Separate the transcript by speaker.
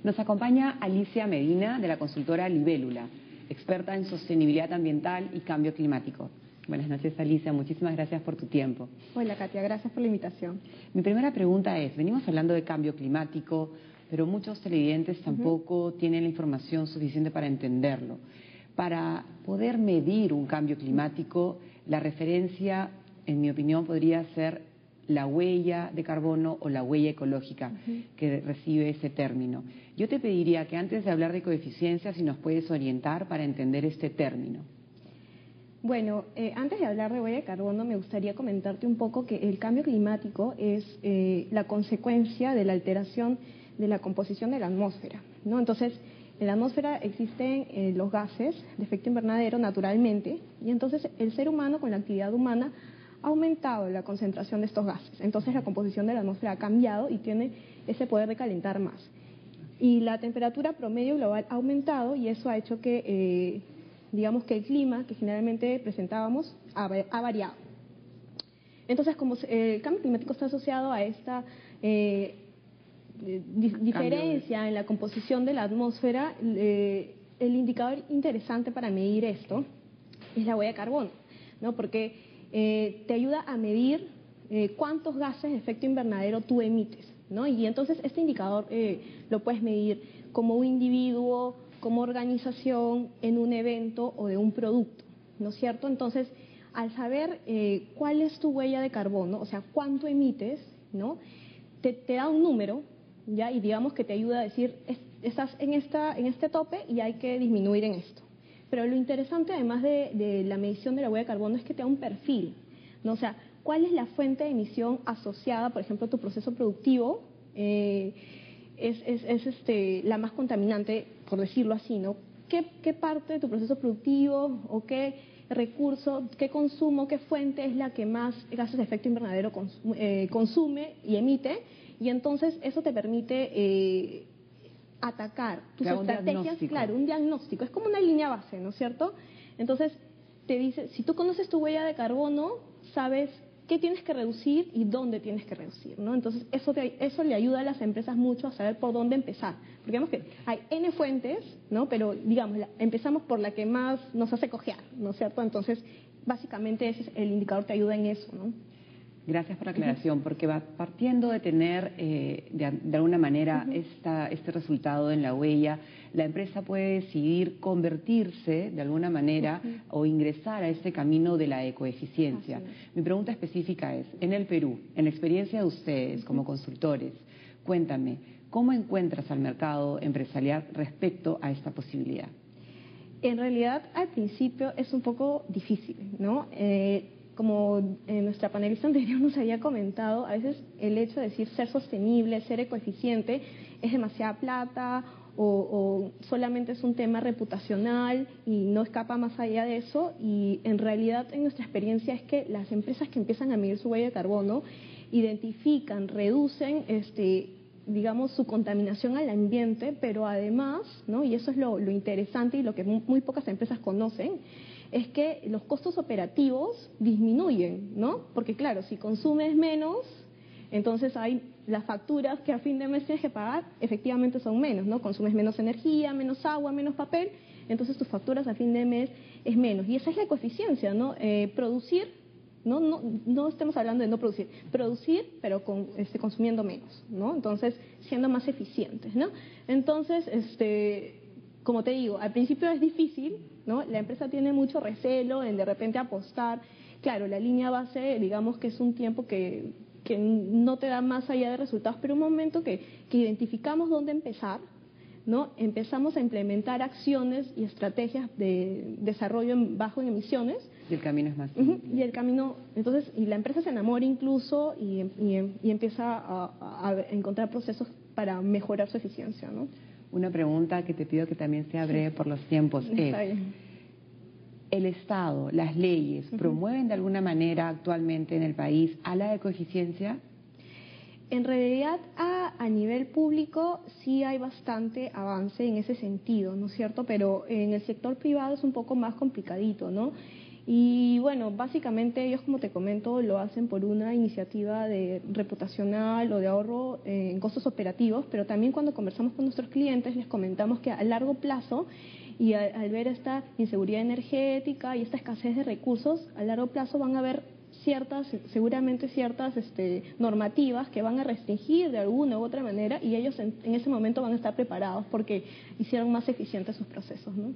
Speaker 1: Nos acompaña Alicia Medina, de la consultora Libélula, experta en sostenibilidad ambiental y cambio climático. Buenas noches, Alicia. Muchísimas gracias por tu tiempo.
Speaker 2: Hola, Katia. Gracias por la invitación.
Speaker 1: Mi primera pregunta es, venimos hablando de cambio climático, pero muchos televidentes tampoco tienen la información suficiente para entenderlo. Para poder medir un cambio climático, la referencia, en mi opinión, podría ser la huella de carbono o la huella ecológica que recibe ese término. Yo te pediría que antes de hablar de coeficiencia, si nos puedes orientar para entender este término.
Speaker 2: Bueno, antes de hablar de huella de carbono, me gustaría comentarte un poco que el cambio climático es la consecuencia de la alteración de la composición de la atmósfera, ¿no? Entonces, en la atmósfera existen los gases de efecto invernadero naturalmente, y entonces el ser humano con la actividad humana ha aumentado la concentración de estos gases. Entonces la composición de la atmósfera ha cambiado y tiene ese poder de calentar más. Y la temperatura promedio global ha aumentado y eso ha hecho que, digamos que el clima que generalmente presentábamos ha variado. Entonces, como el cambio climático está asociado a esta diferencia en la composición de la atmósfera, el indicador interesante para medir esto es la huella de carbono, ¿no? Porque te ayuda a medir cuántos gases de efecto invernadero tú emites, ¿no? Y entonces este indicador lo puedes medir como un individuo, como organización, en un evento o de un producto, ¿no es cierto? Entonces, al saber cuál es tu huella de carbono, o sea, cuánto emites, ¿no? Te da un número, ¿ya? Y digamos que te ayuda a decir, estás en este tope y hay que disminuir en esto. Pero lo interesante, además de la medición de la huella de carbono, es que te da un perfil, ¿no? O sea, ¿cuál es la fuente de emisión asociada, por ejemplo, a tu proceso productivo? La más contaminante, por decirlo así, ¿no? ¿Qué parte de tu proceso productivo o qué recurso, qué consumo, qué fuente es la que más gases de efecto invernadero consume y emite? Y entonces eso te permite atacar tus estrategias, claro, un diagnóstico, es como una línea base, ¿no es cierto? Entonces te dice, si tú conoces tu huella de carbono, sabes qué tienes que reducir y dónde tienes que reducir, ¿no? Entonces eso le ayuda a las empresas mucho a saber por dónde empezar, porque digamos que hay N fuentes, ¿no? Pero digamos, empezamos por la que más nos hace cojear, ¿no es cierto? Entonces básicamente ese es el indicador te ayuda en eso, ¿no?
Speaker 1: Gracias por la aclaración, porque va partiendo de tener de alguna manera este resultado en la huella, la empresa puede decidir convertirse de alguna manera o ingresar a este camino de la ecoeficiencia. Mi pregunta específica es, en el Perú, en la experiencia de ustedes como consultores, cuéntame, ¿cómo encuentras al mercado empresarial respecto a esta posibilidad?
Speaker 2: En realidad, al principio es un poco difícil, ¿no? Como nuestra panelista anterior nos había comentado, a veces el hecho de decir ser sostenible, ser ecoeficiente, es demasiada plata o solamente es un tema reputacional y no escapa más allá de eso. Y en realidad, en nuestra experiencia, es que las empresas que empiezan a medir su huella de carbono identifican, reducen, digamos, su contaminación al ambiente, pero además, ¿no? Y eso es lo interesante y lo que muy pocas empresas conocen, es que los costos operativos disminuyen, ¿no? Porque claro, si consumes menos, entonces hay las facturas que a fin de mes tienes que pagar, efectivamente son menos, ¿no? Consumes menos energía, menos agua, menos papel, entonces tus facturas a fin de mes es menos. Y esa es la ecoeficiencia, ¿no? Producir, no estemos hablando de no producir, producir pero consumiendo menos, ¿no? Entonces, siendo más eficientes, ¿no? Entonces, como te digo, al principio es difícil, ¿no? La empresa tiene mucho recelo en de repente apostar. Claro, la línea base, digamos que es un tiempo que no te da más allá de resultados, pero un momento que identificamos dónde empezar, ¿no? Empezamos a implementar acciones y estrategias de desarrollo bajo en emisiones.
Speaker 1: Y el camino es más
Speaker 2: y el camino, entonces, y la empresa se enamora incluso y empieza a encontrar procesos para mejorar su eficiencia, ¿no?
Speaker 1: Una pregunta que te pido que también sea breve por los tiempos es, ¿el Estado, las leyes, promueven de alguna manera actualmente en el país a la ecoeficiencia?
Speaker 2: En realidad, a nivel público sí hay bastante avance en ese sentido, ¿no es cierto? Pero en el sector privado es un poco más complicadito, ¿no? Y bueno, básicamente ellos, como te comento, lo hacen por una iniciativa de reputacional o de ahorro en costos operativos, pero también cuando conversamos con nuestros clientes les comentamos que a largo plazo y al ver esta inseguridad energética y esta escasez de recursos, a largo plazo van a haber seguramente ciertas normativas que van a restringir de alguna u otra manera, y ellos en ese momento van a estar preparados porque hicieron más eficientes sus procesos, ¿no?